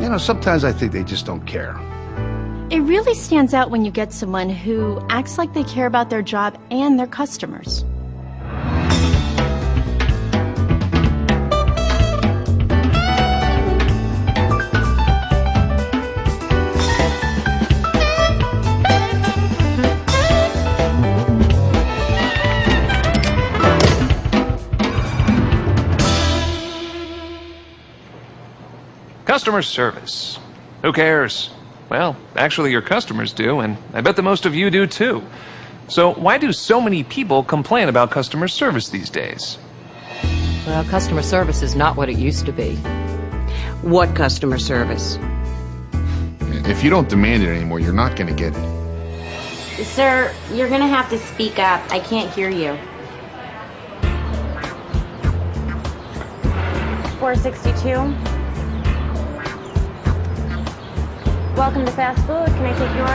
You know, sometimes I think they just don't care. It really stands out when you get someone who acts like they care about their job and their customers. Customer service. Who cares? Well, actually your customers do, and I bet that most of you do too. So why do so many people complain about customer service these days? Well, customer service is not what it used to be. What customer service? If you don't demand it anymore, you're not going to get it. Sir, you're gonna have to speak up. I can't hear you. 462. Welcome to fast food. Can I take your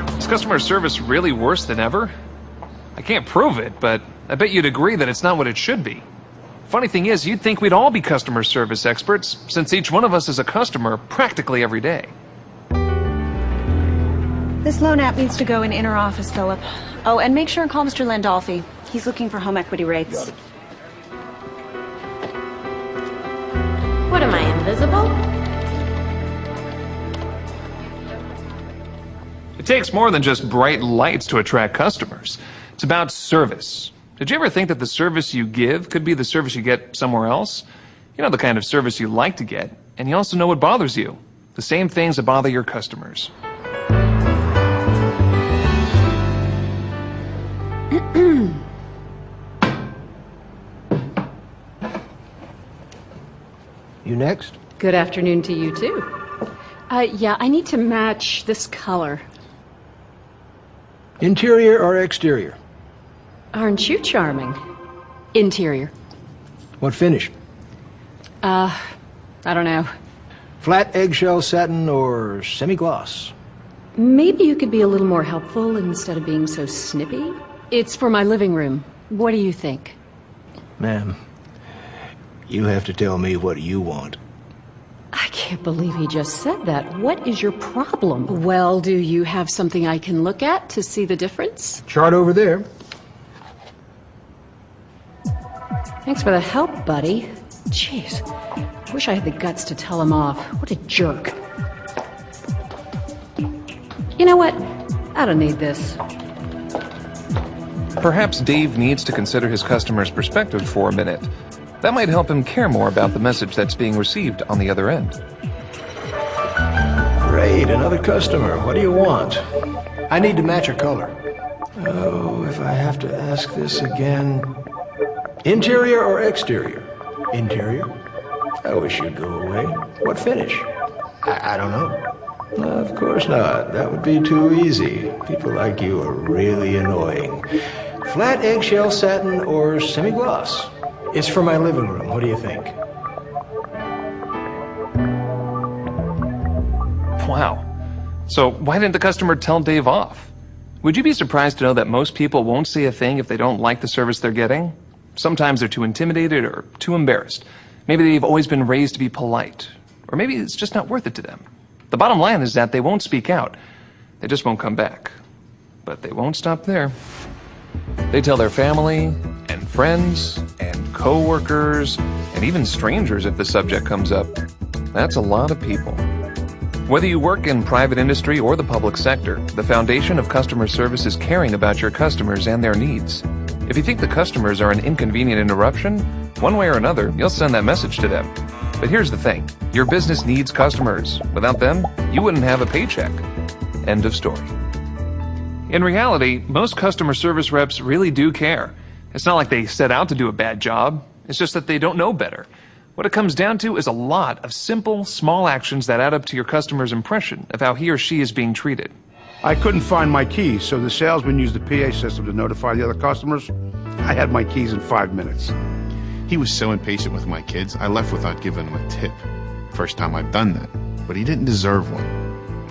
order? Is customer service really worse than ever? I can't prove it, but I bet you'd agree that it's not what it should be. Funny thing is, you'd think we'd all be customer service experts, since each one of us is a customer practically every day. This loan app needs to go in inner office, Philip. Oh, and make sure and call Mr. Landolfi. He's looking for home equity rates. What am I, invisible? It takes more than just bright lights to attract customers. It's about service. Did you ever think that the service you give could be the service you get somewhere else? You know the kind of service you like to get, and you also know what bothers you. The same things that bother your customers. You next? Good afternoon to you, too. Yeah, I need to match this color. Interior or exterior? Aren't you charming? Interior. What finish? I don't know. Flat eggshell satin or semi-gloss? Maybe you could be a little more helpful instead of being so snippy? It's for my living room. What do you think? Ma'am, you have to tell me what you want. I can't believe he just said that. What is your problem? Well, do you have something I can look at to see the difference? Chart over there. Thanks for the help, buddy. Jeez, I wish I had the guts to tell him off. What a jerk. You know what? I don't need this. Perhaps Dave needs to consider his customer's perspective for a minute. That might help him care more about the message that's being received on the other end. Great, another customer. What do you want? I need to match a color. Oh, if I have to ask this again. Interior or exterior? Interior. I wish you'd go away. What finish? I don't know. Of course not. That would be too easy. People like you are really annoying. Flat eggshell satin or semi-gloss? It's for my living room. What do you think? Wow. So why didn't the customer tell Dave off? Would you be surprised to know that most people won't say a thing if they don't like the service they're getting? Sometimes they're too intimidated or too embarrassed. Maybe they've always been raised to be polite. Or maybe it's just not worth it to them. The bottom line is that they won't speak out. They just won't come back. But they won't stop there. They tell their family and friends and co-workers and even strangers if the subject comes up. That's a lot of people. Whether you work in private industry or the public sector, the foundation of customer service is caring about your customers and their needs. If you think the customers are an inconvenient interruption, one way or another, you'll send that message to them. But here's the thing. Your business needs customers. Without them, you wouldn't have a paycheck. End of story. In reality, most customer service reps really do care. It's not like they set out to do a bad job. It's just that they don't know better. What it comes down to is a lot of simple, small actions that add up to your customer's impression of how he or she is being treated. I couldn't find my keys, so the salesman used the PA system to notify the other customers. I had my keys in 5 minutes. He was so impatient with my kids, I left without giving him a tip. First time I've done that, but he didn't deserve one.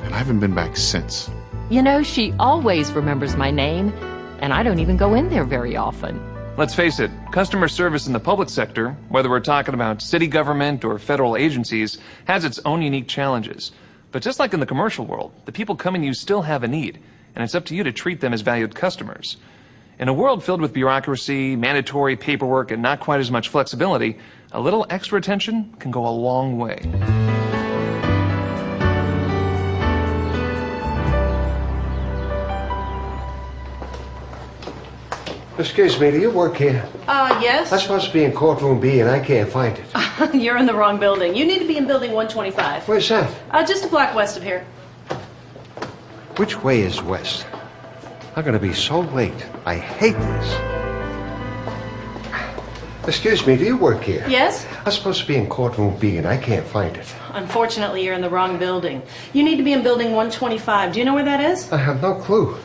And I haven't been back since. You know, she always remembers my name, and I don't even go in there very often. Let's face it, customer service in the public sector, whether we're talking about city government or federal agencies, has its own unique challenges. But just like in the commercial world, the people coming to you still have a need, and it's up to you to treat them as valued customers. In a world filled with bureaucracy, mandatory paperwork, and not quite as much flexibility, a little extra attention can go a long way. Excuse me, do you work here? Yes. I'm supposed to be in courtroom B and I can't find it. You're in the wrong building. You need to be in building 125. Where's that? Just a block west of here. Which way is west? I'm gonna be so late. I hate this. Excuse me, do you work here? Yes? I'm supposed to be in courtroom B and I can't find it. Unfortunately, you're in the wrong building. You need to be in building 125. Do you know where that is? I have no clue.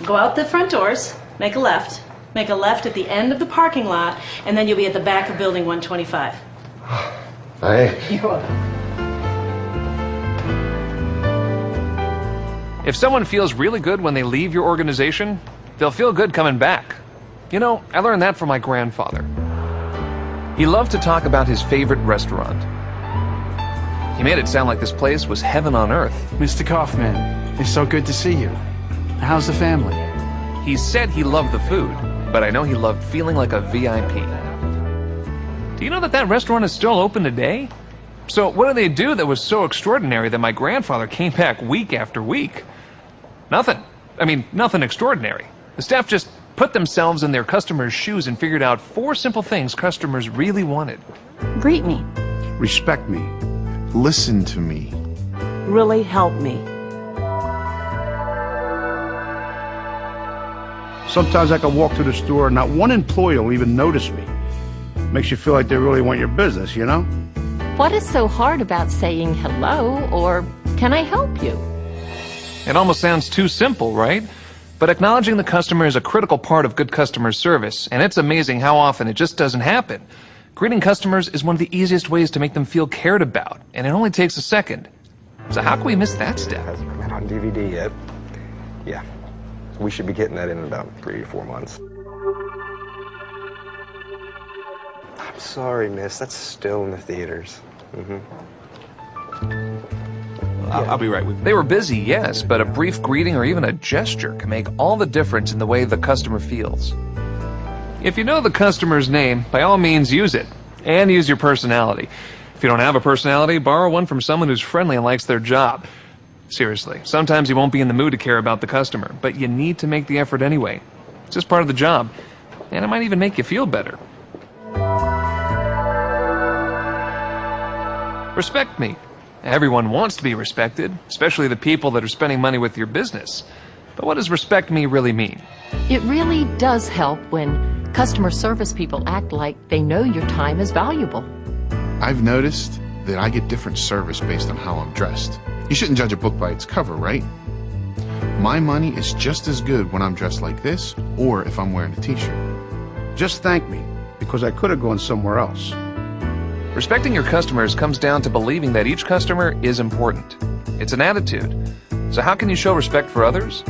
Go out the front doors, make a left. Make a left at the end of the parking lot, and then you'll be at the back of building 125. Hey. You're welcome. If someone feels really good when they leave your organization, they'll feel good coming back. You know, I learned that from my grandfather. He loved to talk about his favorite restaurant. He made it sound like this place was heaven on earth. Mr. Kaufman, it's so good to see you. How's the family? He said he loved the food, but I know he loved feeling like a VIP. Do you know that that restaurant is still open today? So what did they do that was so extraordinary that my grandfather came back week after week? Nothing. I mean, nothing extraordinary. The staff just put themselves in their customers' shoes and figured out 4 simple things customers really wanted. Greet me. Respect me. Listen to me. Really help me. Sometimes I can walk through the store and not one employee will even notice me. Makes you feel like they really want your business, you know? What is so hard about saying hello or can I help you? It almost sounds too simple, right? But acknowledging the customer is a critical part of good customer service, and it's amazing how often it just doesn't happen. Greeting customers is one of the easiest ways to make them feel cared about, and it only takes a second. So how can we miss that step? Hasn't come out on DVD yet. Yeah. We should be getting that in about 3 to 4 months. I'm sorry, miss. That's still in the theaters. I'll be right with you. They were busy, yes, but a brief greeting or even a gesture can make all the difference in the way the customer feels. If you know the customer's name, by all means use it. And use your personality. If you don't have a personality, borrow one from someone who's friendly and likes their job. Seriously, sometimes you won't be in the mood to care about the customer, but you need to make the effort anyway. It's just part of the job, and it might even make you feel better. Respect me. Everyone wants to be respected, especially the people that are spending money with your business. But what does respect me really mean? It really does help when customer service people act like they know your time is valuable. I've noticed that I get different service based on how I'm dressed. You shouldn't judge a book by its cover, right? My money is just as good when I'm dressed like this or if I'm wearing a t-shirt. Just thank me, because I could have gone somewhere else. Respecting your customers comes down to believing that each customer is important. It's an attitude. So how can you show respect for others?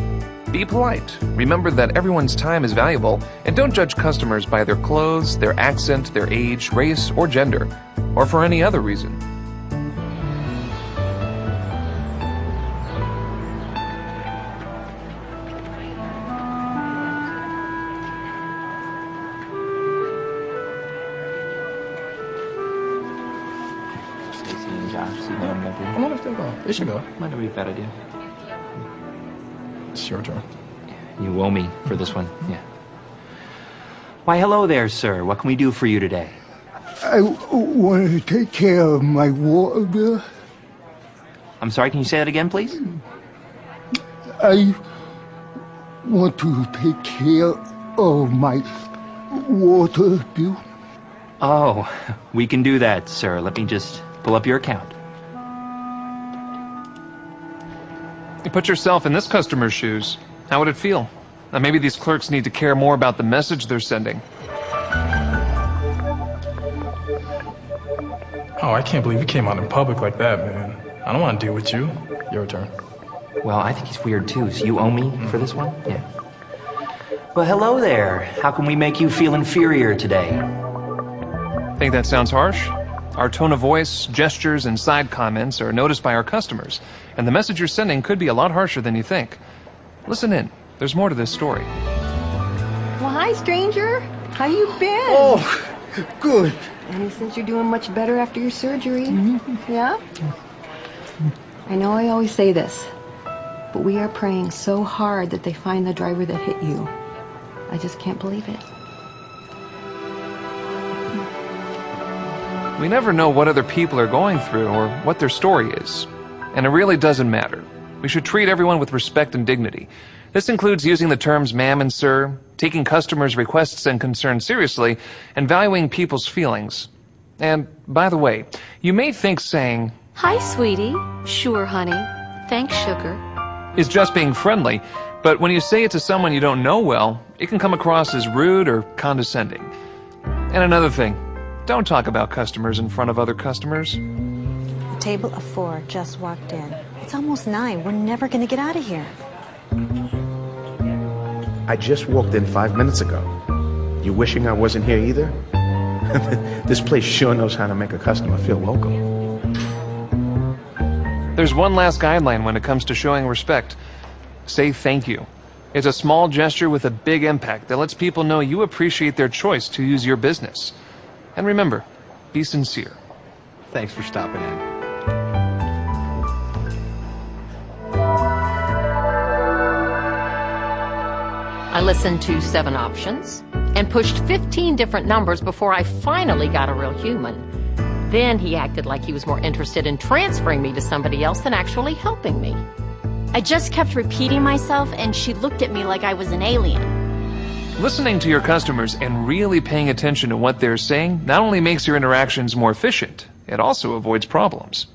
Be polite. Remember that everyone's time is valuable, and don't judge customers by their clothes, their accent, their age, race, or gender, or for any other reason. I wonder if they'll go. They should go. Might not be a bad idea. It's your turn. You owe me for this one. Yeah. Why, hello there, sir. What can we do for you today? I want to take care of my water bill. I'm sorry, can you say that again, please? I want to take care of my water bill. Oh, we can do that, sir. Let me just pull up your account. You put yourself in this customer's shoes. How would it feel? Now maybe these clerks need to care more about the message they're sending. Oh, I can't believe you came out in public like that, man. I don't want to deal with you. Your turn. Well, I think he's weird too, so you owe me for this one? Yeah. Well, hello there. How can we make you feel inferior today? Think that sounds harsh? Our tone of voice, gestures, and side comments are noticed by our customers, and the message you're sending could be a lot harsher than you think. Listen in. There's more to this story. Well, hi, stranger. How you been? Oh, good. Any sense you're doing much better after your surgery? Yeah? I know I always say this, but we are praying so hard that they find the driver that hit you. I just can't believe it. We never know what other people are going through or what their story is. And it really doesn't matter. We should treat everyone with respect and dignity. This includes using the terms ma'am and sir, taking customers' requests and concerns seriously, and valuing people's feelings. And, by the way, you may think saying, "Hi, sweetie. Sure, honey. Thanks, sugar," is just being friendly, but when you say it to someone you don't know well, it can come across as rude or condescending. And another thing, don't talk about customers in front of other customers. A table of 4 just walked in. It's almost 9. We're never going to get out of here. I just walked in 5 minutes ago. You wishing I wasn't here either? This place sure knows how to make a customer feel welcome. There's one last guideline when it comes to showing respect. Say thank you. It's a small gesture with a big impact that lets people know you appreciate their choice to use your business. And remember, be sincere. Thanks for stopping in. I listened to 7 options and pushed 15 different numbers before I finally got a real human. Then he acted like he was more interested in transferring me to somebody else than actually helping me. I just kept repeating myself, and she looked at me like I was an alien. Listening to your customers and really paying attention to what they're saying not only makes your interactions more efficient, it also avoids problems.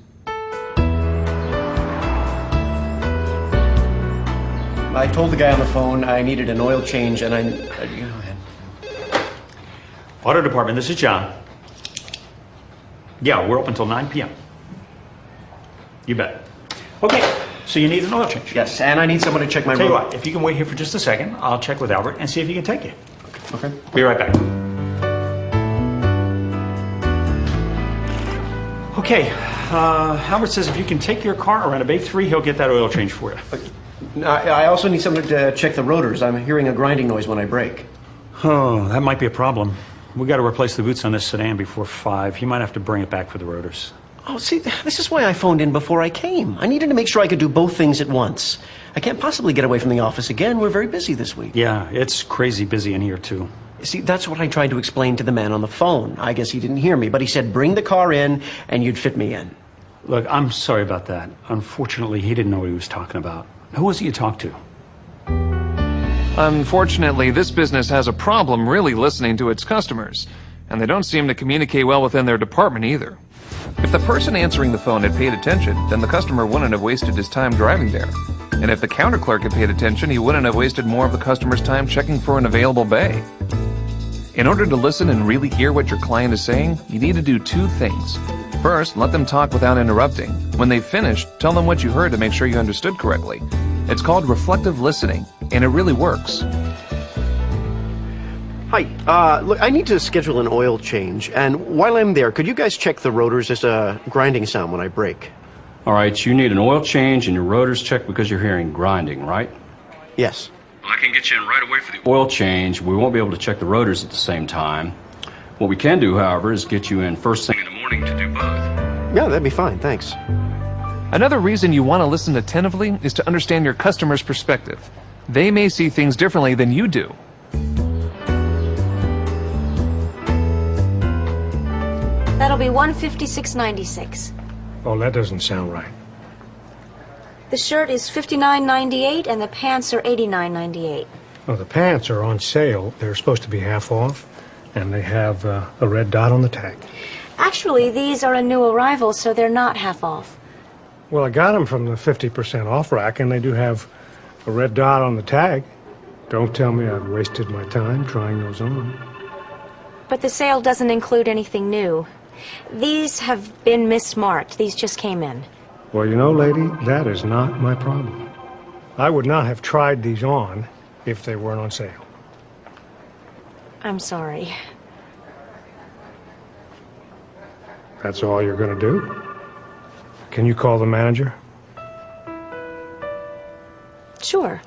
I told the guy on the phone I needed an oil change, and Auto department, this is John. Yeah, we're open until 9 p.m. You bet. Okay, so you need an oil change? Yes, and I need someone to check my Tell you road. what, if you can wait here for just a second, I'll check with Albert and see if he can take you. Okay. Be right back. Okay, Albert says if you can take your car around to Bay 3, he'll get that oil change for you. I also need someone to check the rotors. I'm hearing a grinding noise when I brake. Oh, that might be a problem. We got to replace the boots on this sedan before 5. You might have to bring it back for the rotors. Oh, see, this is why I phoned in before I came. I needed to make sure I could do both things at once. I can't possibly get away from the office again. We're very busy this week. Yeah, it's crazy busy in here, too. See, that's what I tried to explain to the man on the phone. I guess he didn't hear me, but he said bring the car in and you'd fit me in. Look, I'm sorry about that. Unfortunately, he didn't know what he was talking about. Who was it you talked to? Unfortunately, this business has a problem really listening to its customers, and they don't seem to communicate well within their department either. If the person answering the phone had paid attention, then the customer wouldn't have wasted his time driving there. And if the counter clerk had paid attention, he wouldn't have wasted more of the customer's time checking for an available bay. In order to listen and really hear what your client is saying, you need to do 2 things. First, let them talk without interrupting. When they've finished, tell them what you heard to make sure you understood correctly. It's called reflective listening, and it really works. Hi, look, I need to schedule an oil change, and while I'm there, could you guys check the rotors? There's a grinding sound when I brake. All right, you need an oil change and your rotors checked because you're hearing grinding, right? Yes. Well, I can get you in right away for the oil change. We won't be able to check the rotors at the same time. What we can do, however, is get you in first thing in the morning to do both. Yeah, that'd be fine, thanks. Another reason you want to listen attentively is to understand your customer's perspective. They may see things differently than you do. That'll be $156.96. Oh, that doesn't sound right. The shirt is $59.98 and the pants are $89.98. Well, the pants are on sale. They're supposed to be half off, and they have a red dot on the tag. Actually, these are a new arrival, so they're not half off. Well, I got them from the 50% off rack, and they do have a red dot on the tag. Don't tell me I've wasted my time trying those on. But the sale doesn't include anything new. These have been mismarked. These just came in. Well, you know, lady, that is not my problem. I would not have tried these on if they weren't on sale. I'm sorry. That's all you're going to do? Can you call the manager? Sure.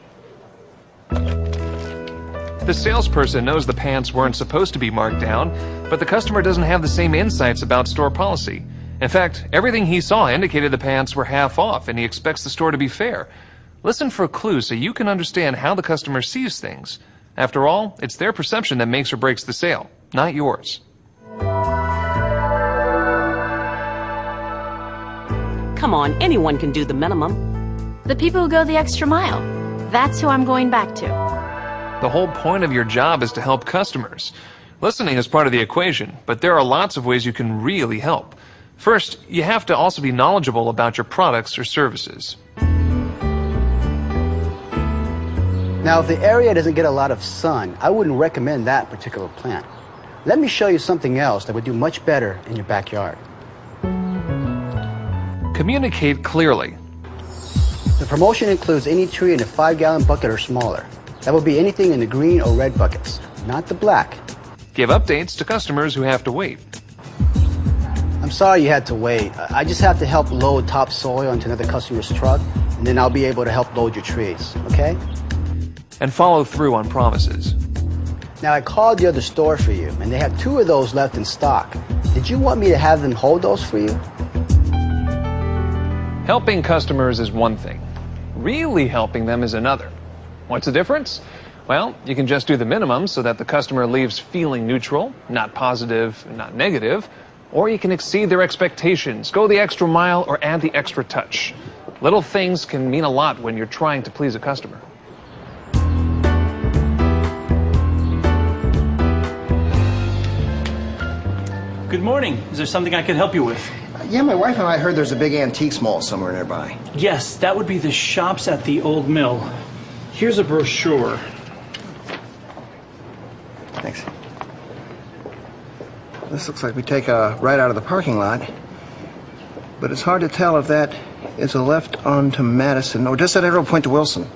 The salesperson knows the pants weren't supposed to be marked down, but the customer doesn't have the same insights about store policy. In fact, everything he saw indicated the pants were half off, and he expects the store to be fair. Listen for clues so you can understand how the customer sees things. After all, it's their perception that makes or breaks the sale, not yours. Come on, anyone can do the minimum. The people who go the extra mile. That's who I'm going back to. The whole point of your job is to help customers. Listening is part of the equation, but there are lots of ways you can really help. First, you have to also be knowledgeable about your products or services. Now, if the area doesn't get a lot of sun, I wouldn't recommend that particular plant. Let me show you something else that would do much better in your backyard. Communicate clearly. The promotion includes any tree in a 5-gallon bucket or smaller. That will be anything in the green or red buckets, not the black. Give updates to customers who have to wait. I'm sorry you had to wait. I just have to help load topsoil onto another customer's truck, and then I'll be able to help load your trees, okay? And follow through on promises. Now, I called the other store for you, and they have 2 of those left in stock. Did you want me to have them hold those for you? Helping customers is one thing. Really helping them is another. What's the difference? Well, you can just do the minimum so that the customer leaves feeling neutral, not positive, not negative, or you can exceed their expectations, go the extra mile, or add the extra touch. Little things can mean a lot when you're trying to please a customer. Good morning. Is there something I could help you with? Yeah, my wife and I heard there's a big antiques mall somewhere nearby. Yes, that would be the shops at the old mill. Here's a brochure. Thanks. This looks like we take a right out of the parking lot, but it's hard to tell if that is a left onto Madison or just that arrow point to Wilson.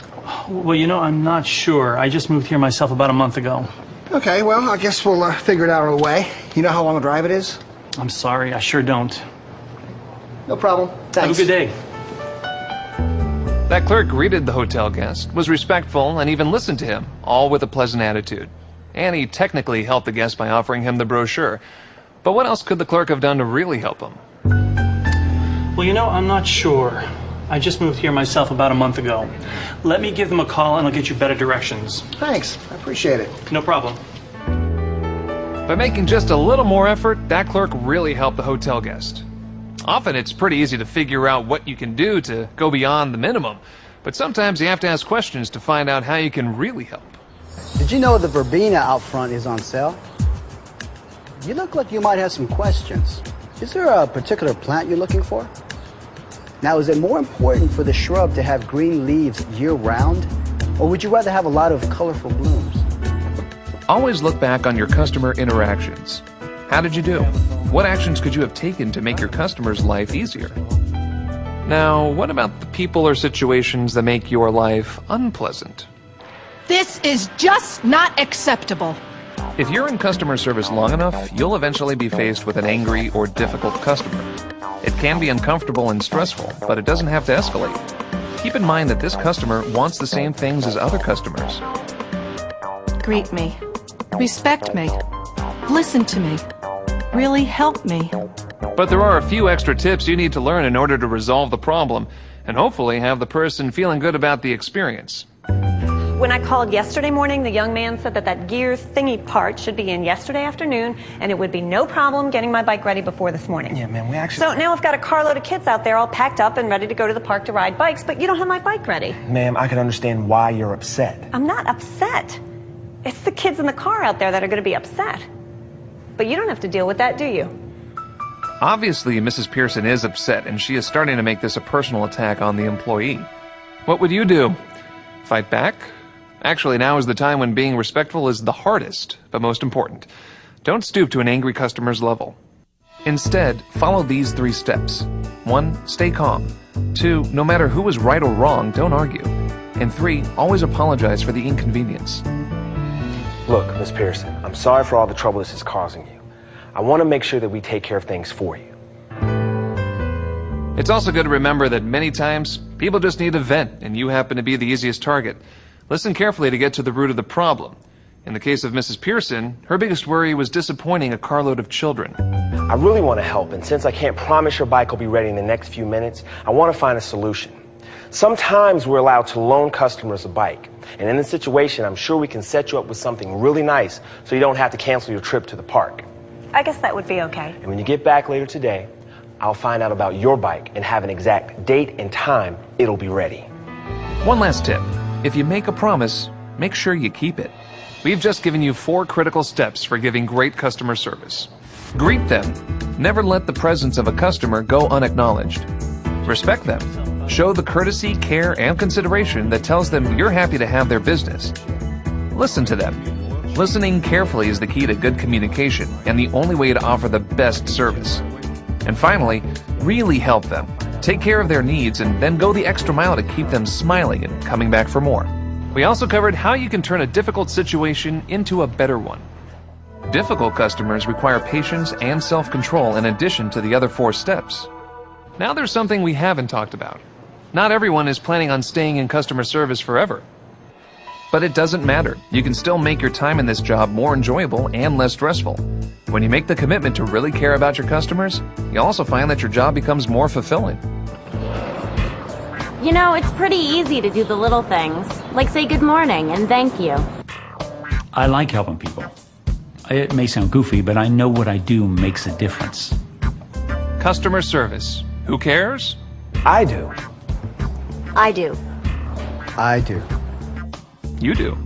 Well, you know, I'm not sure. I just moved here myself about a month ago. Okay, well, I guess we'll figure it out on the way. You know how long a drive it is? I'm sorry, I sure don't. No problem. Thanks. Have a good day. That clerk greeted the hotel guest, was respectful, and even listened to him, all with a pleasant attitude. And he technically helped the guest by offering him the brochure. But what else could the clerk have done to really help him? Well, you know, I'm not sure. I just moved here myself about a month ago. Let me give them a call and I'll get you better directions. Thanks. I appreciate it. No problem. By making just a little more effort, that clerk really helped the hotel guest. Often it's pretty easy to figure out what you can do to go beyond the minimum, but sometimes you have to ask questions to find out how you can really help. Did you know the verbena out front is on sale? You look like you might have some questions. Is there a particular plant you're looking for? Now, is it more important for the shrub to have green leaves year-round, or would you rather have a lot of colorful blooms? Always look back on your customer interactions. How did you do? What actions could you have taken to make your customer's life easier? Now, what about the people or situations that make your life unpleasant? This is just not acceptable. If you're in customer service long enough, you'll eventually be faced with an angry or difficult customer. It can be uncomfortable and stressful, but it doesn't have to escalate. Keep in mind that this customer wants the same things as other customers. Greet me. Respect me. Listen to me. Really help me. But there are a few extra tips you need to learn in order to resolve the problem, and hopefully have the person feeling good about the experience. When I called yesterday morning, the young man said that gear thingy part should be in yesterday afternoon, and it would be no problem getting my bike ready before this morning. Yeah, man, we actually... So now I've got a carload of kids out there all packed up and ready to go to the park to ride bikes, but you don't have my bike ready. Ma'am, I can understand why you're upset. I'm not upset. It's the kids in the car out there that are going to be upset. But you don't have to deal with that, do you? Obviously, Mrs. Pearson is upset, and she is starting to make this a personal attack on the employee. What would you do? Fight back? Actually, now is the time when being respectful is the hardest, but most important. Don't stoop to an angry customer's level. Instead, follow these 3 steps. 1, stay calm. 2, no matter who is right or wrong, don't argue. And 3, always apologize for the inconvenience. Look, Miss Pearson, I'm sorry for all the trouble this is causing you. I want to make sure that we take care of things for you. It's also good to remember that many times people just need a vent, and you happen to be the easiest target. Listen carefully to get to the root of the problem. In the case of Mrs. Pearson, her biggest worry was disappointing a carload of children. I really want to help, and since I can't promise your bike will be ready in the next few minutes, I want to find a solution. Sometimes we're allowed to loan customers a bike, and in this situation, I'm sure we can set you up with something really nice so you don't have to cancel your trip to the park. I guess that would be okay. And when you get back later today, I'll find out about your bike and have an exact date and time it'll be ready. One last tip. If you make a promise, make sure you keep it. We've just given you 4 critical steps for giving great customer service. Greet them. Never let the presence of a customer go unacknowledged. Respect them. Show the courtesy, care, and consideration that tells them you're happy to have their business. Listen to them. Listening carefully is the key to good communication and the only way to offer the best service. And finally, really help them. Take care of their needs and then go the extra mile to keep them smiling and coming back for more. We also covered how you can turn a difficult situation into a better one. Difficult customers require patience and self-control in addition to the other 4 steps. Now there's something we haven't talked about. Not everyone is planning on staying in customer service forever. But it doesn't matter. You can still make your time in this job more enjoyable and less stressful. When you make the commitment to really care about your customers, you'll also find that your job becomes more fulfilling. You know, it's pretty easy to do the little things, like say good morning and thank you. I like helping people. It may sound goofy, but I know what I do makes a difference. Customer service. Who cares? I do. I do. I do. You do.